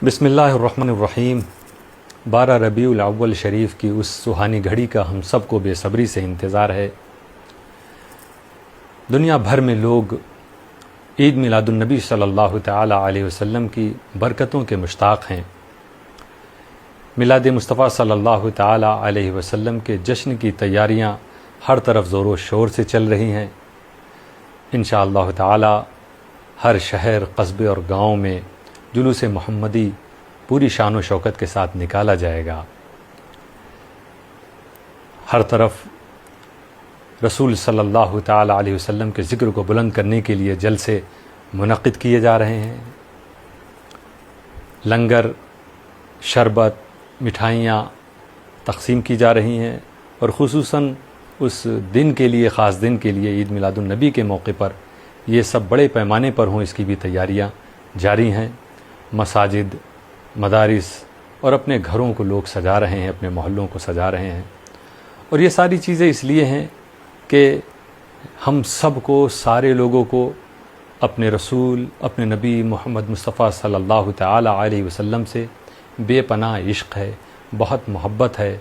بسم اللہ الرحمن الرحیم 12 ربیع الاول شریف کی اس سہانی گھڑی کا ہم سب کو بے صبری سے انتظار ہے۔ دنیا بھر میں لوگ عید میلاد النبی صلی اللہ تعالی علیہ وسلم کی برکتوں کے مشتاق ہیں۔ میلاد مصطفیٰ صلی اللہ تعالی علیہ وسلم کے جشن کی تیاریاں ہر طرف زور و شور سے چل رہی ہیں۔ انشاءاللہ تعالی ہر شہر، قصبے اور گاؤں میں جلوس محمدی پوری شان و شوکت کے ساتھ نکالا جائے گا۔ ہر طرف رسول صلی اللہ تعالی علیہ وسلم کے ذکر کو بلند کرنے کے لیے جلسے منعقد کیے جا رہے ہیں۔ لنگر، شربت، مٹھائیاں تقسیم کی جا رہی ہیں، اور خصوصاً اس دن کے لیے، خاص دن کے لیے، عید میلاد النبی کے موقع پر یہ سب بڑے پیمانے پر ہوں، اس کی بھی تیاریاں جاری ہیں۔ مساجد، مدارس اور اپنے گھروں کو لوگ سجا رہے ہیں، اپنے محلوں کو سجا رہے ہیں، اور یہ ساری چیزیں اس لیے ہیں کہ ہم سب کو، سارے لوگوں کو اپنے رسول، اپنے نبی محمد مصطفیٰ صلی اللہ تعالی علیہ وسلم سے بے پناہ عشق ہے، بہت محبت ہے۔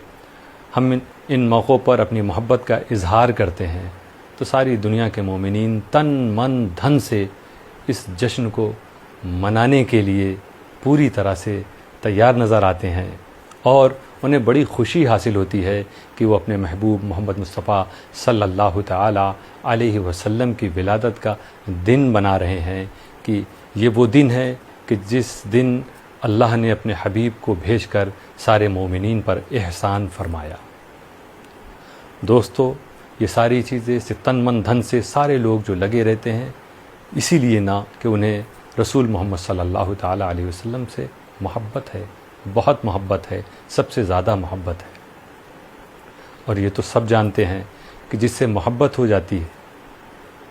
ہم ان موقعوں پر اپنی محبت کا اظہار کرتے ہیں تو ساری دنیا کے مومنین تن من دھن سے اس جشن کو منانے کے لیے پوری طرح سے تیار نظر آتے ہیں، اور انہیں بڑی خوشی حاصل ہوتی ہے کہ وہ اپنے محبوب محمد مصطفیٰ صلی اللہ تعالی علیہ وسلم کی ولادت کا دن بنا رہے ہیں، کہ یہ وہ دن ہے کہ جس دن اللہ نے اپنے حبیب کو بھیج کر سارے مومنین پر احسان فرمایا۔ دوستو، یہ ساری چیزیں تن من دھن سے سارے لوگ جو لگے رہتے ہیں، اسی لیے نہ کہ انہیں رسول محمد صلی اللہ تعالی علیہ وسلم سے محبت ہے، بہت محبت ہے، سب سے زیادہ محبت ہے۔ اور یہ تو سب جانتے ہیں کہ جس سے محبت ہو جاتی ہے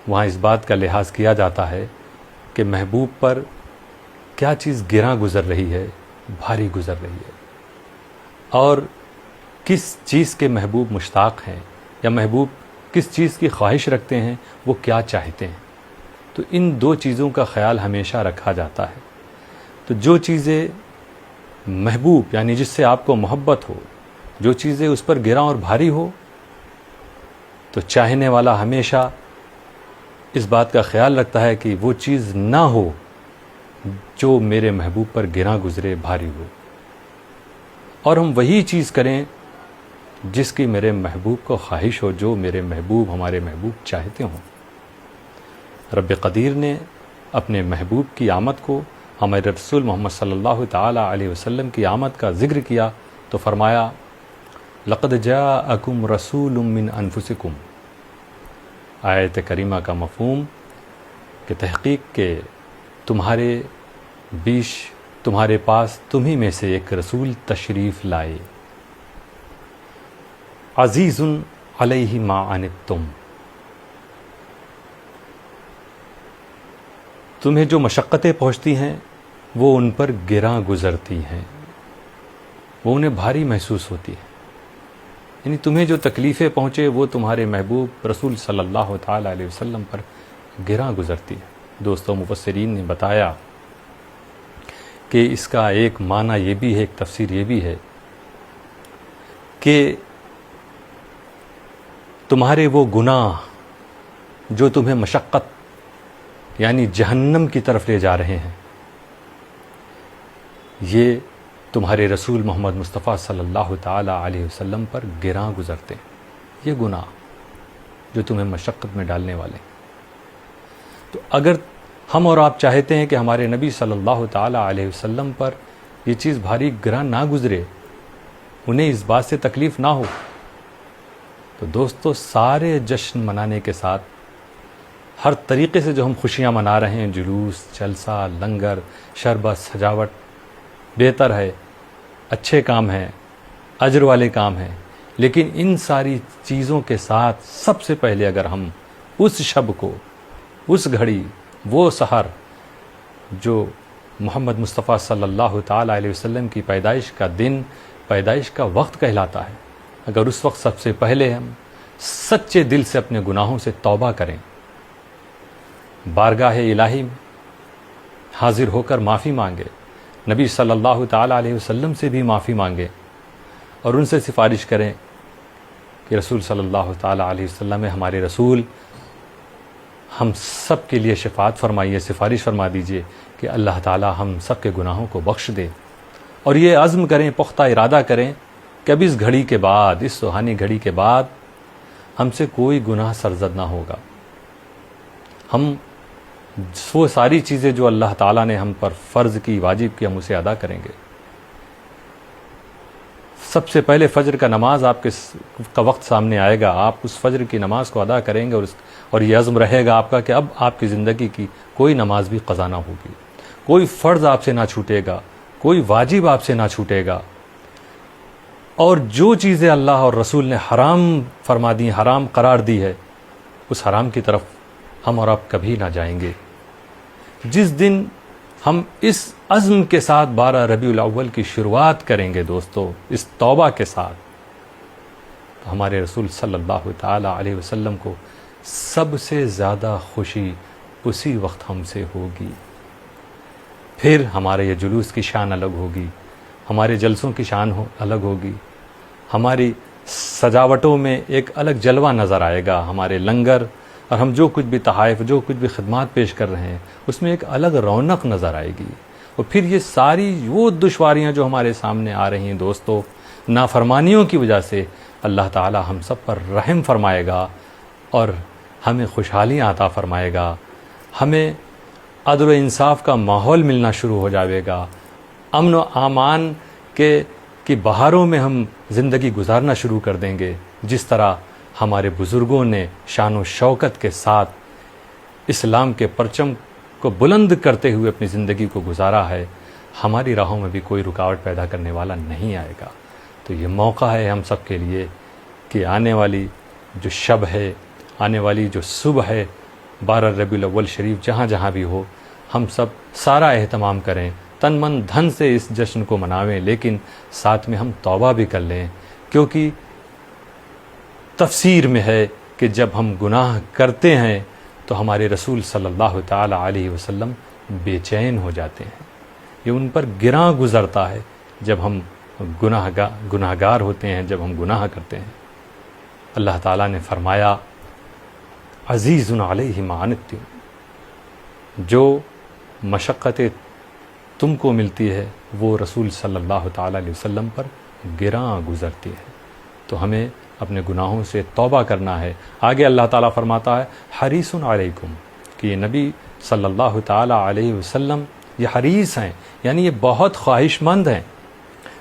وہاں اس بات کا لحاظ کیا جاتا ہے کہ محبوب پر کیا چیز گراں گزر رہی ہے، بھاری گزر رہی ہے، اور کس چیز کے محبوب مشتاق ہیں، یا محبوب کس چیز کی خواہش رکھتے ہیں، وہ کیا چاہتے ہیں۔ تو ان دو چیزوں کا خیال ہمیشہ رکھا جاتا ہے۔ تو جو چیزیں محبوب، یعنی جس سے آپ کو محبت ہو، جو چیزیں اس پر گراں اور بھاری ہو، تو چاہنے والا ہمیشہ اس بات کا خیال رکھتا ہے کہ وہ چیز نہ ہو جو میرے محبوب پر گراں گزرے، بھاری ہو، اور ہم وہی چیز کریں جس کی میرے محبوب کو خواہش ہو، جو میرے محبوب، ہمارے محبوب چاہتے ہوں۔ رب قدیر نے اپنے محبوب کی آمد کو، ہمارے رسول محمد صلی اللہ تعالی علیہ وسلم کی آمد کا ذکر کیا تو فرمایا، لقد جاءکم رسول من انفسکم۔ آیت کریمہ کا مفہوم کہ تحقیق کے تمہارے بیش، تمہارے پاس تمہیں میں سے ایک رسول تشریف لائے۔ عزیز علیہ ما عنتم، تمہیں جو مشقتیں پہنچتی ہیں وہ ان پر گراں گزرتی ہیں، وہ انہیں بھاری محسوس ہوتی ہیں۔ یعنی تمہیں جو تکلیفیں پہنچے وہ تمہارے محبوب رسول صلی اللہ تعالی علیہ وسلم پر گراں گزرتی ہیں۔ دوستوں، مفسرین نے بتایا کہ اس کا ایک معنی یہ بھی ہے، ایک تفسیر یہ بھی ہے کہ تمہارے وہ گناہ جو تمہیں مشقت، یعنی جہنم کی طرف لے جا رہے ہیں، یہ تمہارے رسول محمد مصطفیٰ صلی اللہ تعالی علیہ وسلم پر گراں گزرتے ہیں، یہ گناہ جو تمہیں مشقت میں ڈالنے والے ہیں۔ تو اگر ہم اور آپ چاہتے ہیں کہ ہمارے نبی صلی اللہ تعالی علیہ وسلم پر یہ چیز بھاری گراں نہ گزرے، انہیں اس بات سے تکلیف نہ ہو، تو دوستو، سارے جشن منانے کے ساتھ ہر طریقے سے جو ہم خوشیاں منا رہے ہیں، جلوس، جلسہ، لنگر، شربت، سجاوٹ، بہتر ہے، اچھے کام ہیں، اجر والے کام ہیں، لیکن ان ساری چیزوں کے ساتھ سب سے پہلے اگر ہم اس شب کو، اس گھڑی، وہ سحر جو محمد مصطفیٰ صلی اللہ تعالی علیہ وسلم کی پیدائش کا دن، پیدائش کا وقت کہلاتا ہے، اگر اس وقت سب سے پہلے ہم سچے دل سے اپنے گناہوں سے توبہ کریں، بارگاہ الہی میں حاضر ہو کر معافی مانگے، نبی صلی اللہ تعالیٰ علیہ وسلم سے بھی معافی مانگیں اور ان سے سفارش کریں کہ رسول صلی اللہ تعالیٰ علیہ وسلم ہمارے رسول، ہم سب کے لیے شفاعت فرمائیے، سفارش فرما دیجئے کہ اللہ تعالیٰ ہم سب کے گناہوں کو بخش دے، اور یہ عزم کریں، پختہ ارادہ کریں کہ اب اس گھڑی کے بعد، اس سہانی گھڑی کے بعد ہم سے کوئی گناہ سرزد نہ ہوگا۔ ہم وہ ساری چیزیں جو اللہ تعالیٰ نے ہم پر فرض کی، واجب کی، ہم اسے ادا کریں گے۔ سب سے پہلے فجر کا نماز آپ کا وقت سامنے آئے گا، آپ اس فجر کی نماز کو ادا کریں گے، اور یہ عزم رہے گا آپ کا کہ اب آپ کی زندگی کی کوئی نماز بھی قضا نہ ہوگی، کوئی فرض آپ سے نہ چھوٹے گا، کوئی واجب آپ سے نہ چھوٹے گا، اور جو چیزیں اللہ اور رسول نے حرام فرما دی، حرام قرار دی ہے، اس حرام کی طرف ہم اور آپ کبھی نہ جائیں گے۔ جس دن ہم اس عزم کے ساتھ 12 ربیع الاول کی شروعات کریں گے دوستو، اس توبہ کے ساتھ، تو ہمارے رسول صلی اللہ تعالیٰ علیہ وسلم کو سب سے زیادہ خوشی اسی وقت ہم سے ہوگی۔ پھر ہمارے یہ جلوس کی شان الگ ہوگی، ہمارے جلسوں کی شان الگ ہوگی، ہماری سجاوٹوں میں ایک الگ جلوہ نظر آئے گا، ہمارے لنگر اور ہم جو کچھ بھی تحائف، جو کچھ بھی خدمات پیش کر رہے ہیں، اس میں ایک الگ رونق نظر آئے گی۔ اور پھر یہ ساری وہ دشواریاں جو ہمارے سامنے آ رہی ہیں دوستو، نافرمانیوں کی وجہ سے اللہ تعالی ہم سب پر رحم فرمائے گا اور ہمیں خوشحالیاں عطا فرمائے گا، ہمیں عدل و انصاف کا ماحول ملنا شروع ہو جائے گا، امن و امان کی بہاروں میں ہم زندگی گزارنا شروع کر دیں گے، جس طرح ہمارے بزرگوں نے شان و شوکت کے ساتھ اسلام کے پرچم کو بلند کرتے ہوئے اپنی زندگی کو گزارا ہے۔ ہماری راہوں میں بھی کوئی رکاوٹ پیدا کرنے والا نہیں آئے گا۔ تو یہ موقع ہے ہم سب کے لیے کہ آنے والی جو شب ہے، آنے والی جو صبح ہے 12 ربیع الاول شریف، جہاں جہاں بھی ہو، ہم سب سارا اہتمام کریں، تن من دھن سے اس جشن کو مناویں، لیکن ساتھ میں ہم توبہ بھی کر لیں، کیونکہ تفسیر میں ہے کہ جب ہم گناہ کرتے ہیں تو ہمارے رسول صلی اللہ تعالی علیہ وسلم بے چین ہو جاتے ہیں، یہ ان پر گراں گزرتا ہے جب ہم گناہ گار ہوتے ہیں، جب ہم گناہ کرتے ہیں۔ اللہ تعالیٰ نے فرمایا عزیز علیہ ما عنتم، جو مشقتیں تم کو ملتی ہے وہ رسول صلی اللہ تعالیٰ علیہ وسلم پر گراں گزرتی ہے۔ تو ہمیں اپنے گناہوں سے توبہ کرنا ہے۔ آگے اللہ تعالیٰ فرماتا ہے حریص علیکم، کہ یہ نبی صلی اللہ تعالیٰ علیہ وسلم یہ حریص ہیں، یعنی یہ بہت خواہش مند ہیں۔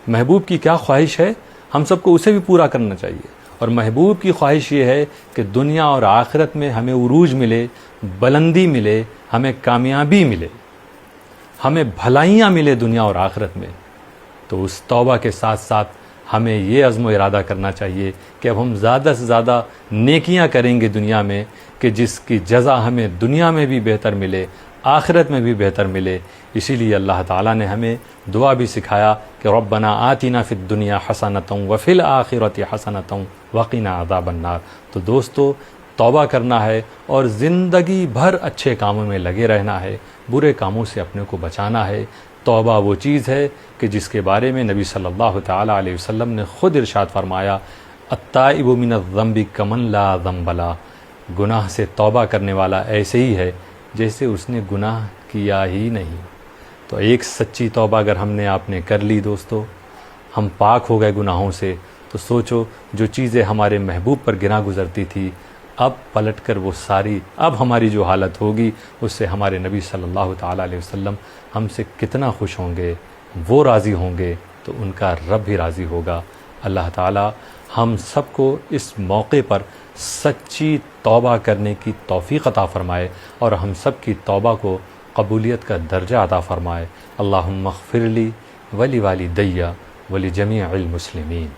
محبوب کی کیا خواہش ہے، ہم سب کو اسے بھی پورا کرنا چاہیے، اور محبوب کی خواہش یہ ہے کہ دنیا اور آخرت میں ہمیں عروج ملے، بلندی ملے، ہمیں کامیابی ملے، ہمیں بھلائیاں ملے دنیا اور آخرت میں۔ تو اس توبہ کے ساتھ ساتھ ہمیں یہ عزم و ارادہ کرنا چاہیے کہ اب ہم زیادہ سے زیادہ نیکیاں کریں گے دنیا میں، کہ جس کی جزا ہمیں دنیا میں بھی بہتر ملے، آخرت میں بھی بہتر ملے۔ اسی لیے اللہ تعالیٰ نے ہمیں دعا بھی سکھایا کہ ربنا آتنا فی الدنیا حسنۃ وفی الآخرۃ حسنۃ وقنا عذاب النار۔ تو دوستو توبہ کرنا ہے اور زندگی بھر اچھے کاموں میں لگے رہنا ہے، برے کاموں سے اپنے کو بچانا ہے۔ توبہ وہ چیز ہے کہ جس کے بارے میں نبی صلی اللہ تعالیٰ علیہ وسلم نے خود ارشاد فرمایا التائب من الذنب کمن لا ذنب لہ، گناہ سے توبہ کرنے والا ایسے ہی ہے جیسے اس نے گناہ کیا ہی نہیں۔ تو ایک سچی توبہ اگر ہم نے آپ نے کر لی دوستو، ہم پاک ہو گئے گناہوں سے، تو سوچو جو چیزیں ہمارے محبوب پر گراں گزرتی تھی، اب پلٹ کر وہ ساری، اب ہماری جو حالت ہوگی اس سے ہمارے نبی صلی اللہ تعالیٰ علیہ وسلم ہم سے کتنا خوش ہوں گے، وہ راضی ہوں گے تو ان کا رب بھی راضی ہوگا۔ اللہ تعالیٰ ہم سب کو اس موقع پر سچی توبہ کرنے کی توفیق عطا فرمائے اور ہم سب کی توبہ کو قبولیت کا درجہ عطا فرمائے۔ اللہم اغفر لی ولی والدی ولی جمیع المسلمین۔